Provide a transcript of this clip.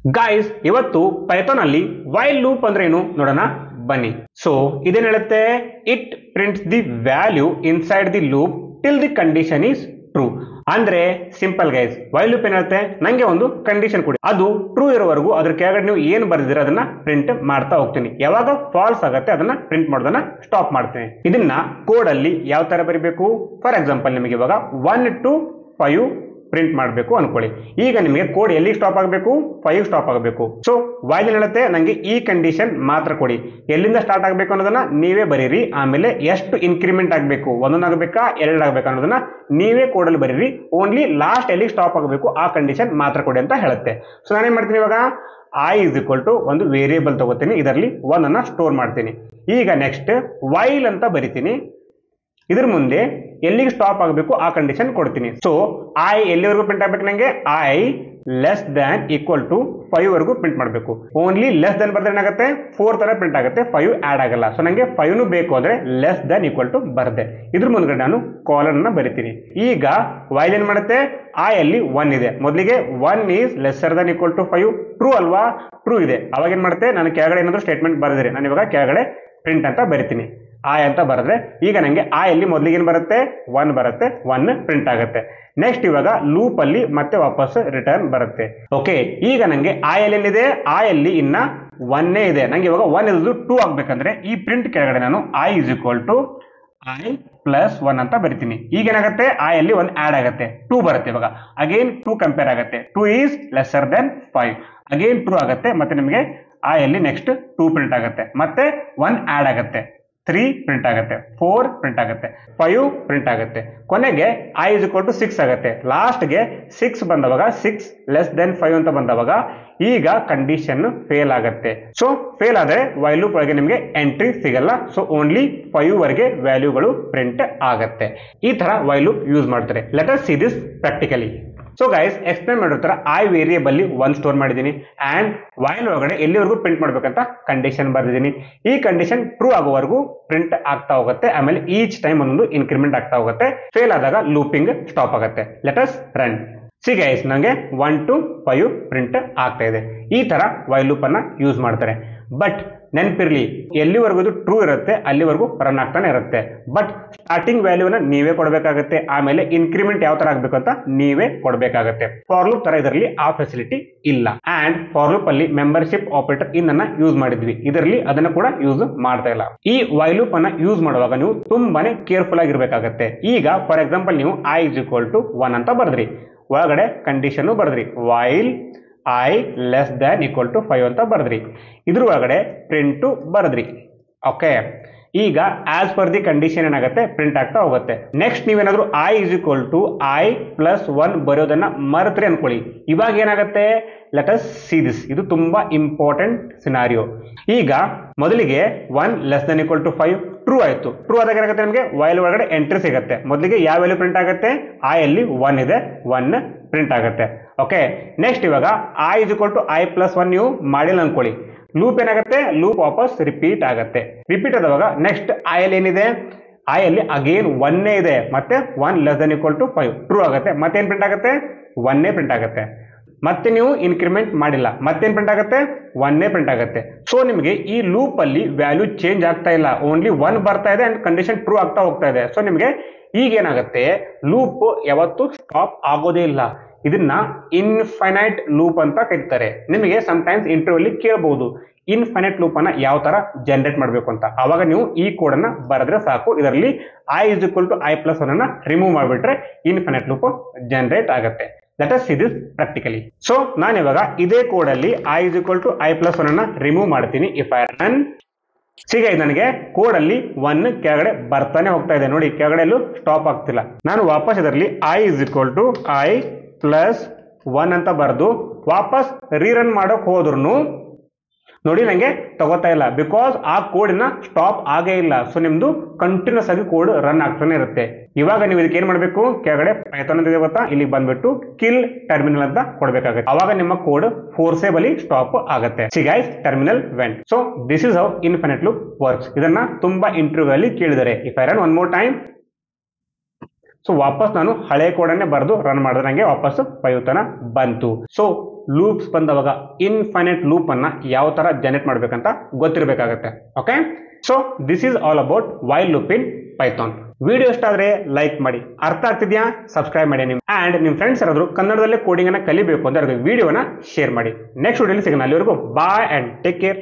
Guys ಇವತ್ತು Python ಅಲ್ಲಿ while loop ಅಂದ್ರೆ ಏನು ನೋಡೋಣ ಬನ್ನಿ. ಸೊ ಇದೇನ್ ಹೇಳುತ್ತೆ, it prints the value inside the loop till the condition is true. ಅಂದ್ರೆ ಸಿಂಪಲ್ ಗೈಸ್, ವೈಲ್ ಲೂಪ್ ಏನ್ ಹೇಳುತ್ತೆ, ನಂಗೆ ಒಂದು ಕಂಡೀಷನ್ ಕೊಡಿ, ಅದು ಟ್ರೂ ಇರೋವರೆಗೂ ಅದ್ರ ಕೆಳಗಡೆ ನೀವು ಏನ್ ಬರ್ದಿರ ಅದನ್ನ ಪ್ರಿಂಟ್ ಮಾಡ್ತಾ ಹೋಗ್ತೀನಿ. ಯಾವಾಗ ಫಾಲ್ಸ್ ಆಗುತ್ತೆ ಅದನ್ನ ಪ್ರಿಂಟ್ ಮಾಡೋದನ್ನ ಸ್ಟಾಪ್ ಮಾಡ್ತೇನೆ. ಇದನ್ನ ಕೋಡ್ ಅಲ್ಲಿ ಯಾವ ತರ ಬರೀಬೇಕು, ಫಾರ್ ಎಕ್ಸಾಂಪಲ್ ನಿಮಗೆ ಇವಾಗ 1 to 5 ಪ್ರಿಂಟ್ ಮಾಡಬೇಕು ಅನ್ಕೊಳ್ಳಿ. ಈಗ ನಿಮಗೆ ಕೋಡ್ ಎಲ್ಲಿ ಸ್ಟಾಪ್ ಆಗಬೇಕು, 5 ಸ್ಟಾಪ್ ಆಗಬೇಕು. ಸೊ ವೈಲ್ ಹೇಳುತ್ತೆ ನಂಗೆ ಈ ಕಂಡೀಷನ್ ಮಾತ್ರ ಕೊಡಿ, ಎಲ್ಲಿಂದ ಸ್ಟಾರ್ಟ್ ಆಗಬೇಕು ಅನ್ನೋದನ್ನ ನೀವೇ ಬರೀರಿ. ಆಮೇಲೆ ಎಷ್ಟು ಇನ್ಕ್ರಿಮೆಂಟ್ ಆಗಬೇಕು, 1 ಆಗಬೇಕಾ 2 ಆಗಬೇಕಾ ಅನ್ನೋದನ್ನ ನೀವೇ ಕೋಡಲ್ಲಿ ಬರೀರಿ. ಓನ್ಲಿ ಲಾಸ್ಟ್ ಎಲ್ಲಿ ಸ್ಟಾಪ್ ಆಗಬೇಕು ಆ ಕಂಡೀಷನ್ ಮಾತ್ರ ಕೊಡಿ ಅಂತ ಹೇಳುತ್ತೆ. ಸೊ ನಾನೇನ್ ಮಾಡ್ತೀನಿ, ಇವಾಗ i is equal to ಒಂದು ವೇರಿಯೇಬಲ್ ತಗೋತೀನಿ, ಇದರಲ್ಲಿ 1 ಅನ್ನ ಸ್ಟೋರ್ ಮಾಡ್ತೀನಿ. ಈಗ ನೆಕ್ಸ್ಟ್ ವೈಲ್ ಅಂತ ಬರಿತೀನಿ, ಇದ್ರ ಮುಂದೆ ಎಲ್ಲಿಗೆ ಸ್ಟಾಪ್ ಆಗಬೇಕು ಆ ಕಂಡೀಷನ್ ಕೊಡ್ತೀನಿ. ಸೊ ಐ ಎಲ್ಲಿವರೆಗೂ ಪ್ರಿಂಟ್ ಆಗ್ಬೇಕು, ನಂಗೆ I less than equal to 5 ವರೆಗೂ ಪ್ರಿಂಟ್ ಮಾಡಬೇಕು. ಓನ್ಲಿ ಲೆಸ್ ದ್ಯಾನ್ ಬರ್ದ್ರೆ ಏನಾಗುತ್ತೆ, 4 ತರ ಪ್ರಿಂಟ್ ಆಗುತ್ತೆ, 5 ಆಡ್ ಆಗಲ್ಲ. ಸೊ ನಂಗೆ 5 ಬೇಕು ಅಂದ್ರೆ ಲೆಸ್ ದ್ಯಾನ್ ಈಕ್ವಲ್ ಟು ಬರ್ದೆ, ಇದ್ರ ಮುಂದ್ಗಡೆ ನಾನು ಕಾಲನ್ ಅನ್ನ ಬರಿತೀನಿ. ಈಗ ವೈಲ್ ಏನ್ ಮಾಡುತ್ತೆ, ಐ ಅಲ್ಲಿ 1 ಇದೆ, ಮೊದಲಿಗೆ 1 is lesser than equal to 5, true ಅಲ್ವಾ, ಟ್ರೂ ಇದೆ. ಅವಾಗ ಏನ್ ಮಾಡುತ್ತೆ, ನಾನು ಕೆಳಗಡೆ ಏನಾದ್ರು ಸ್ಟೇಟ್ಮೆಂಟ್ ಬರೆದ್ರೆ ನಾನು ಇವಾಗ ಕೆಳಗಡೆ ಪ್ರಿಂಟ್ ಅಂತ ಬರಿತೀನಿ, ಐ ಅಂತ ಬರೆದ್ರೆ ಈಗ ನಂಗೆ ಐ ಅಲ್ಲಿ ಮೊದಲಿಗೆ ಏನ್ ಬರುತ್ತೆ, 1 ಬರುತ್ತೆ, 1 ಪ್ರಿಂಟ್ ಆಗುತ್ತೆ. ನೆಕ್ಸ್ಟ್ ಇವಾಗ ಲೂಪ್ ಅಲ್ಲಿ ಮತ್ತೆ ವಾಪಸ್ ರಿಟರ್ನ್ ಬರುತ್ತೆ. ಓಕೆ, ಈಗ ನಂಗೆ ಐ ಅಲ್ಲಿ ಏನಿದೆ, ಐ ಅಲ್ಲಿ ಇನ್ನ 1 ಇದೆ, ನಂಗೆ ಇವಾಗ 1 ಇರೋದು 2 ಆಗ್ಬೇಕಂದ್ರೆ ಈ ಪ್ರಿಂಟ್ ಕೆಳಗಡೆ ನಾನು I is equal to I plus 1 ಅಂತ ಬರಿತೀನಿ. ಈಗ ಏನಾಗುತ್ತೆ, ಐ ಅಲ್ಲಿ 1 ಆಡ್ ಆಗುತ್ತೆ, 2 ಬರುತ್ತೆ. ಇವಾಗ ಅಗೇನ್ 2 ಕಂಪೇರ್ ಆಗುತ್ತೆ, 2 is lesser then 5, again true ಆಗುತ್ತೆ. ಮತ್ತೆ ನಿಮಗೆ ಐ ಅಲ್ಲಿ ನೆಕ್ಸ್ಟ್ 2 ಪ್ರಿಂಟ್ ಆಗುತ್ತೆ, ಮತ್ತೆ 1 ಆಡ್ ಆಗುತ್ತೆ, 3 ಪ್ರಿಂಟ್ ಆಗುತ್ತೆ, 4 ಪ್ರಿಂಟ್ ಆಗುತ್ತೆ, 5 ಪ್ರಿಂಟ್ ಆಗುತ್ತೆ. ಕೊನೆಗೆ ಐ ಇಸ್ ಈಕ್ವಲ್ ಟು 6 ಆಗುತ್ತೆ. ಲಾಸ್ಟ್ಗೆ 6 ಬಂದವಾಗ 6 ಲೆಸ್ ದೆನ್ 5 ಅಂತ ಬಂದವಾಗ ಈಗ ಕಂಡೀಷನ್ ಫೇಲ್ ಆಗುತ್ತೆ. ಸೊ ಫೇಲ್ ಆದ್ರೆ ವೈಲ್ ಲೂಪ್ ಒಳಗೆ ನಿಮಗೆ ಎಂಟ್ರಿ ಸಿಗಲ್ಲ. ಸೊ ಓನ್ಲಿ 5 ವರೆಗೆ ವ್ಯಾಲ್ಯೂಗಳು ಪ್ರಿಂಟ್ ಆಗುತ್ತೆ. ಈ ತರ ವೈಲ್ ಲೂಪ್ ಯೂಸ್ ಮಾಡ್ತಾರೆ. Let us see this practically. So guys, explain ಮಾಡಿರೋ ತರ ಐ ವೇರಿಯೇಬಲ್ 1 ಸ್ಟೋರ್ ಮಾಡಿದ್ದೀನಿ ಅಂಡ್ ವೈಲ್ ಒಳಗಡೆ ಎಲ್ಲಿವರೆಗೂ ಪ್ರಿಂಟ್ ಮಾಡ್ಬೇಕಂತ ಕಂಡೀಷನ್ ಬರ್ದಿದ್ದೀನಿ. ಈ ಕಂಡೀಷನ್ ಟ್ರೂ ಆಗೋವರೆಗೂ ಪ್ರಿಂಟ್ ಆಗ್ತಾ ಹೋಗುತ್ತೆ, ಆಮೇಲೆ ಈಚ್ ಟೈಮ್ ಒಂದೊಂದು ಇನ್ಕ್ರಿಮೆಂಟ್ ಆಗ್ತಾ ಹೋಗುತ್ತೆ. ಫೇಲ್ ಆದಾಗ ಲೂಪಿಂಗ್ ಸ್ಟಾಪ್ ಆಗುತ್ತೆ. Let us run. C guys, ನಂಗೆ 1 to 5 ಪ್ರಿಂಟ್ ಆಗ್ತಾ ಇದೆ. ಈ ತರ ವೈಲ್ ಲೂಪ್ ಅನ್ನ ಯೂಸ್ ಮಾಡ್ತಾರೆ. ಬಟ್ ನೆನಪಿರ್ಲಿ, ಎಲ್ಲಿವರೆಗೂ ಇದು ಟ್ರೂ ಇರುತ್ತೆ ಅಲ್ಲಿವರೆಗೂ ರನ್ ಆಗ್ತಾನೆ ಇರುತ್ತೆ. ಬಟ್ ಸ್ಟಾರ್ಟಿಂಗ್ ವ್ಯಾಲ್ಯೂನ ನೀವೇ ಕೊಡಬೇಕಾಗುತ್ತೆ, ಆಮೇಲೆ ಇನ್ಕ್ರಿಮೆಂಟ್ ಯಾವ ತರ ಆಗ್ಬೇಕು ಅಂತ ನೀವೇ ಕೊಡಬೇಕಾಗುತ್ತೆ. ಫಾರ್ ಲೂಪ್ ತರ ಇದರಲ್ಲಿ ಆ ಫೆಸಿಲಿಟಿ ಇಲ್ಲ. ಅಂಡ್ ಫಾರ್ ಲೂಪ್ ಅಲ್ಲಿ ಮೆಂಬರ್ಶಿಪ್ ಆಪರೇಟರ್ ಇನ್ ಅನ್ನ ಯೂಸ್ ಮಾಡಿದ್ವಿ, ಇದರಲ್ಲಿ ಅದನ್ನ ಕೂಡ ಯೂಸ್ ಮಾಡ್ತಾ ಇಲ್ಲ. ಈ ವೈಲ್ ಲೂಪ್ ಅನ್ನ ಯೂಸ್ ಮಾಡುವಾಗ ನೀವು ತುಂಬಾನೇ ಕೇರ್ಫುಲ್ ಆಗಿರ್ಬೇಕಾಗತ್ತೆ. ಈಗ ಫಾರ್ ಎಕ್ಸಾಂಪಲ್ ನೀವು ಐ ಇಸ್ ಈಕ್ವಲ್ ಟು 1 ಅಂತ ಬರ್ದ್ರಿ, ಒಳಗಡೆ ಕಂಡೀಷನ್ ಬರ್ದ್ರಿ, while i less than equal to 5 ಅಂತ ಬರ್ದ್ರಿ, ಇದ್ರ ಒಳಗಡೆ ಪ್ರಿಂಟ್ ಬರ್ದ್ರಿ. ಓಕೆ, ಈಗ ಆಸ್ ಪರ್ ದಿ ಕಂಡೀಷನ್ ಏನಾಗುತ್ತೆ, ಪ್ರಿಂಟ್ ಆಗ್ತಾ ಹೋಗುತ್ತೆ. ನೆಕ್ಸ್ಟ್ ನೀವೇನಾದ್ರೂ i is equal to I plus 1 ಬರೆಯೋದನ್ನ ಮರೆತ್ರಿ ಅನ್ಕೊಳ್ಳಿ, ಇವಾಗ ಏನಾಗುತ್ತೆ, ಲೆಟ್ ಅಸ್ ಸಿ ದಿಸ್. ಇದು ತುಂಬಾ ಇಂಪಾರ್ಟೆಂಟ್ ಸಿನಾರಿಯೋ. ಈಗ ಮೊದಲಿಗೆ 1 less than equal to 5 true ಆಯ್ತು. ಟ್ರೂ ಆದಾಗ ಏನಾಗುತ್ತೆ, ನಮಗೆ ವೈಲ್ ಒಳಗಡೆ ಎಂಟ್ರಿ ಸಿಗುತ್ತೆ. ಮೊದಲಿಗೆ ಯಾವ ವ್ಯಾಲ್ಯೂ ಪ್ರಿಂಟ್ ಆಗುತ್ತೆ, ಐ ಅಲ್ಲಿ 1 ಇದೆ, 1 ಪ್ರಿಂಟ್ ಆಗುತ್ತೆ. ಓಕೆ, ನೆಕ್ಸ್ಟ್ ಇವಾಗ I is equal to I plus 1 ನೀವು ಮಾಡಿಲ್ಲ ಅನ್ಕೊಳ್ಳಿ, ಲೂಪ್ ಏನಾಗುತ್ತೆ, ಲೂಪ್ ವಾಪಸ್ ರಿಪೀಟ್ ಆಗುತ್ತೆ. ರಿಪೀಟ್ ಆದವಾಗ ನೆಕ್ಸ್ಟ್ ಐ ಅಲ್ಲಿ ಏನಿದೆ, ಐ ಅಲ್ಲಿ ಅಗೇನ್ 1 ಇದೆ, ಮತ್ತೆ 1 less than equal to 5 true ಆಗುತ್ತೆ. ಮತ್ತೇನ್ ಪ್ರಿಂಟ್ ಆಗುತ್ತೆ, 1 ಪ್ರಿಂಟ್ ಆಗುತ್ತೆ. ಮತ್ತೆ ನೀವು ಇನ್ಕ್ರಿಮೆಂಟ್ ಮಾಡಿಲ್ಲ, ಮತ್ತೇನ್ ಪ್ರಿಂಟ್ ಆಗುತ್ತೆ, 1 ಪ್ರಿಂಟ್ ಆಗುತ್ತೆ. ಸೊ ನಿಮಗೆ ಈ ಲೂಪ್ ಅಲ್ಲಿ ವ್ಯಾಲ್ಯೂ ಚೇಂಜ್ ಆಗ್ತಾ ಇಲ್ಲ, ಓನ್ಲಿ 1 ಬರ್ತಾ ಇದೆ ಅಂಡ್ ಕಂಡೀಷನ್ ಟ್ರೂ ಆಗ್ತಾ ಹೋಗ್ತಾ ಇದೆ. ಸೊ ನಿಮಗೆ ಈಗ ಏನಾಗುತ್ತೆ, ಲೂಪ್ ಯಾವತ್ತೂ ಸ್ಟಾಪ್ ಆಗೋದೇ ಇಲ್ಲ. ಇದನ್ನ ಇನ್ಫೈನೈಟ್ ಲೂಪ್ ಅಂತ ಕರೀತಾರೆ. ನಿಮಗೆ ಸಮಟೈಮ್ಸ್ ಇಂಟರ್ವ್ಯೂ ಅಲ್ಲಿ ಕೇಳಬಹುದು, ಇನ್ಫೈನೈಟ್ ಲೂಪ್ ಅನ್ನ ಯಾವ ತರ ಜನರೇಟ್ ಮಾಡಬೇಕು ಅಂತ. ಅವಾಗ ನೀವು ಈ ಕೋಡ್ ಅನ್ನ ಬರೆದ್ರೆ ಸಾಕು, ಇದರಲ್ಲಿ I is equal to I plus 1 ಅನ್ನ ರಿಮೂವ್ ಮಾಡಿಬಿಟ್ರೆ ಇನ್ಫೈನೈಟ್ ಲೂಪ್ ಜನರೇಟ್ ಆಗುತ್ತೆ. Let us see this practically. So ನಾನು ಇವಾಗ ಇದೇ ಕೋಡ್ ಅಲ್ಲಿ I is equal to I plus 1 ಅನ್ನ ರಿಮೂವ್ ಮಾಡ್ತೀನಿ. ಇಫ್ ಐ ರನ್, ಸಿಗ ನನಗೆ ಕೋಡ್ ಅಲ್ಲಿ 1 ಕೆಳಗಡೆ ಬರ್ತಾನೆ ಹೋಗ್ತಾ ಇದೆ. ನೋಡಿ, ಕೆಳಗಡೆ ಸ್ಟಾಪ್ ಆಗ್ತಿಲ್ಲ. ನಾನು ವಾಪಸ್ ಇದರಲ್ಲಿ I is equal to I plus 1 ಅಂತ ಬರೆದು ವಾಪಸ್ ರೀರನ್ ಮಾಡೋಕ್ ಹೋದ್ರು ನೋಡಿ ನಂಗೆ ತಗೋತಾ ಇಲ್ಲ, ಬಿಕಾಸ್ ಆ ಕೋಡಿನ ಸ್ಟಾಪ್ ಆಗೇ ಇಲ್ಲ. ಸೊ ನಿಮ್ದು ಕಂಟಿನ್ಯೂಸ್ ಆಗಿ ಕೋಡ್ ರನ್ ಆಗ್ತಾನೆ ಇರುತ್ತೆ. ಇವಾಗ ನೀವು ಇದಕ್ಕೆ ಏನ್ ಮಾಡಬೇಕು, ಕೆಳಗಡೆ ಪೈಥಾನ್ ಅಂತ ಇದೆ ಗೊತ್ತಾ, ಇಲ್ಲಿ ಬಂದ್ಬಿಟ್ಟು ಕಿಲ್ ಟರ್ಮಿನಲ್ ಅಂತ ಕೊಡಬೇಕಾಗುತ್ತೆ. ಅವಾಗ ನಿಮ್ಮ ಕೋಡ್ ಫೋರ್ಸೇಬಲಿ ಸ್ಟಾಪ್ ಆಗುತ್ತೆ. See guys, terminal went. So this is how infinite loop works. ಇದನ್ನ ತುಂಬಾ ಇಂಟರ್ವ್ಯೂ ಅಲ್ಲಿ ಕೇಳಿದರೆ. If I run one more time, so ವಾಪಸ್ ನಾನು ಹಳೆ ಕೋಡನ್ನೇ ಬರೆದು ರನ್ ಮಾಡಿದ್ರೆ ನನಗೆ ವಾಪಸ್ 5 ತನ ಬಂತು. ಸೊ ಲೂಪ್ಸ್ ಬಂದವಾಗ ಇನ್ಫೈನೈಟ್ ಲೂಪ್ ಅನ್ನ ಯಾವ ತರ ಜನರೇಟ್ ಮಾಡ್ಬೇಕಂತ ಗೊತ್ತಿರಬೇಕಾಗತ್ತೆ. Okay, so this is all about while loop in Python. Video ಇಷ್ಟ ಆದ್ರೆ ಲೈಕ್ ಮಾಡಿ, ಅರ್ಥ ಆಗ್ತಿದ್ಯಾ ಸಬ್ಸ್ಕ್ರೈಬ್ ಮಾಡಿ, ನಿಮ್ ಫ್ರೆಂಡ್ಸ್ ಯಾರಾದ್ರೂ ಕನ್ನಡದಲ್ಲೇ ಕೋಡಿಂಗ್ ಅನ್ನ ಕಲಿಬೇಕು ಅಂದ್ರೆ ವಿಡಿಯೋನ ಶೇರ್ ಮಾಡಿ. ನೆಕ್ಸ್ಟ್ ವಿಡಿಯೋಲಿ ಸಿಗೋಣ, ಅಲ್ಲಿವರೆಗೂ ಬಾಯ್ ಅಂಡ್ ಟೇಕ್ ಕೇರ್.